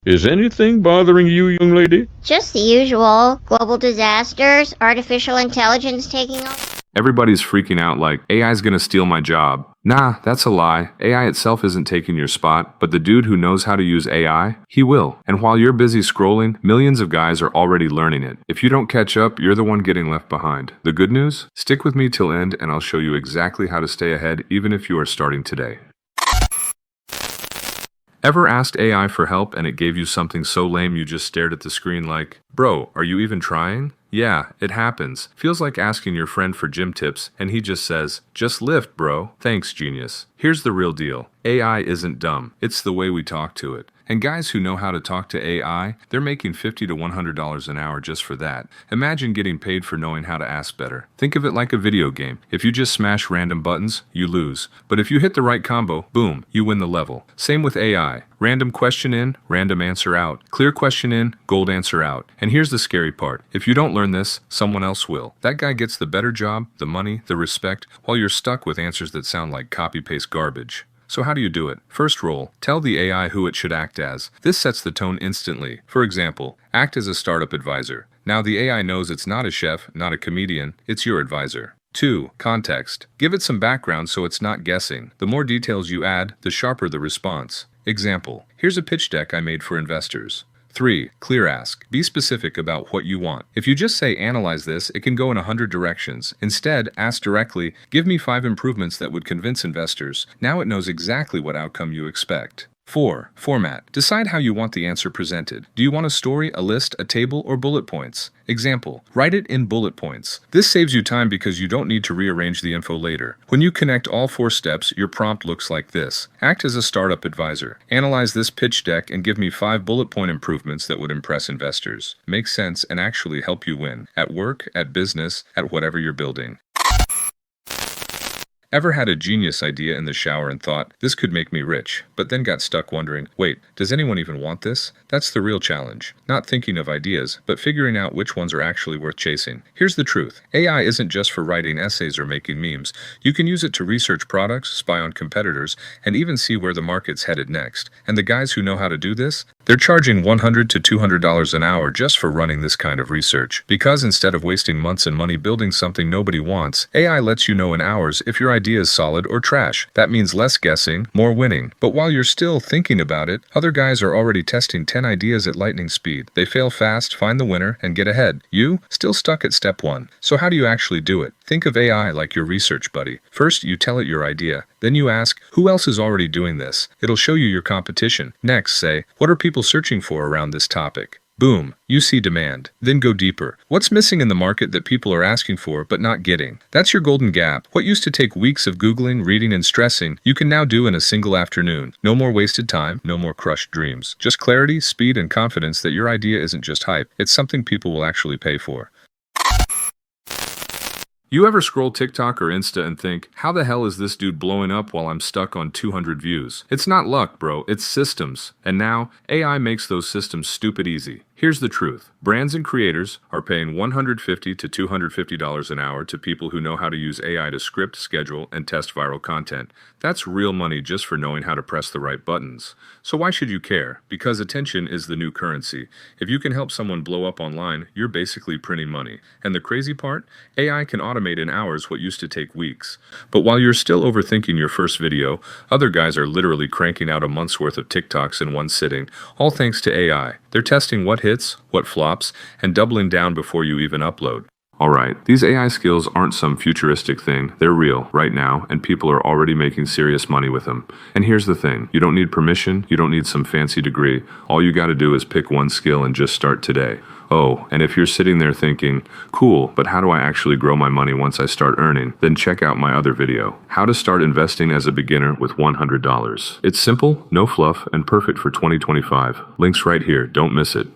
Is anything bothering you, young lady? Just the usual. Global disasters, artificial intelligence taking over. Everybody's freaking out like, AI's gonna steal my job. Nah, that's a lie. AI itself isn't taking your spot, but the dude who knows how to use AI, he will. And while you're busy scrolling, millions of guys are already learning it. If you don't catch up, you're the one getting left behind. The good news? Stick with me till end and I'll show you exactly how to stay ahead even if you are starting today. Ever asked AI for help and it gave you something so lame you just stared at the screen like, bro, are you even trying? Yeah, it happens. Feels like asking your friend for gym tips and he just says, just lift, bro. Thanks, genius. Here's the real deal. AI isn't dumb. It's the way we talk to it. And guys who know how to talk to AI, they're making $50 to $100 an hour just for that. Imagine getting paid for knowing how to ask better. Think of it like a video game. If you just smash random buttons, you lose. But if you hit the right combo, boom, you win the level. Same with AI. Random question in, random answer out. Clear question in, gold answer out. And here's the scary part. If you don't learn this, someone else will. That guy gets the better job, the money, the respect, while you're stuck with answers that sound like copy-paste garbage. So how do you do it? First rule, tell the AI who it should act as. This sets the tone instantly. For example, act as a startup advisor. Now the AI knows it's not a chef, not a comedian, it's your advisor. 2. Context. Give it some background so it's not guessing. The more details you add, the sharper the response. Example, here's a pitch deck I made for investors. 3. Clear ask. Be specific about what you want. If you just say analyze this, it can go in 100 directions. Instead, ask directly, give me 5 improvements that would convince investors. Now it knows exactly what outcome you expect. 4. Format. Decide how you want the answer presented. Do you want a story, a list, a table, or bullet points? Example, write it in bullet points. This saves you time because you don't need to rearrange the info later. When you connect all 4 steps, your prompt looks like this. Act as a startup advisor. Analyze this pitch deck and give me 5 bullet point improvements that would impress investors. Make sense and actually help you win. At work, at business, at whatever you're building. Ever had a genius idea in the shower and thought, this could make me rich, but then got stuck wondering, wait, does anyone even want this? That's the real challenge. Not thinking of ideas, but figuring out which ones are actually worth chasing. Here's the truth. AI isn't just for writing essays or making memes. You can use it to research products, spy on competitors, and even see where the market's headed next. And the guys who know how to do this? They're charging $100 to $200 an hour just for running this kind of research. Because instead of wasting months and money building something nobody wants, AI lets you know in hours if your idea is solid or trash. That means less guessing, more winning. But while you're still thinking about it, other guys are already testing 10 ideas at lightning speed. They fail fast, find the winner, and get ahead. You, still stuck at step 1. So how do you actually do it? Think of AI like your research buddy. First, you tell it your idea. Then you ask, who else is already doing this? It'll show you your competition. Next, say, what are people searching for around this topic? Boom, you see demand. Then go deeper. What's missing in the market that people are asking for but not getting? That's your golden gap. What used to take weeks of Googling, reading, and stressing, you can now do in a single afternoon. No more wasted time, no more crushed dreams. Just clarity, speed, and confidence that your idea isn't just hype. It's something people will actually pay for. You ever scroll TikTok or Insta and think, how the hell is this dude blowing up while I'm stuck on 200 views? It's not luck, bro, it's systems. And now, AI makes those systems stupid easy. Here's the truth. Brands and creators are paying $150 to $250 an hour to people who know how to use AI to script, schedule, and test viral content. That's real money just for knowing how to press the right buttons. So why should you care? Because attention is the new currency. If you can help someone blow up online, you're basically printing money. And the crazy part? AI can automate in hours what used to take weeks. But while you're still overthinking your first video, other guys are literally cranking out a month's worth of TikToks in one sitting, all thanks to AI. They're testing what hits, what flops, and doubling down before you even upload. Alright, these AI skills aren't some futuristic thing, they're real, right now, and people are already making serious money with them. And here's the thing, you don't need permission, you don't need some fancy degree, all you gotta do is pick one skill and just start today. Oh, and if you're sitting there thinking, cool, but how do I actually grow my money once I start earning? Then check out my other video, How to Start Investing as a Beginner with $100. It's simple, no fluff, and perfect for 2025. Links right here, don't miss it.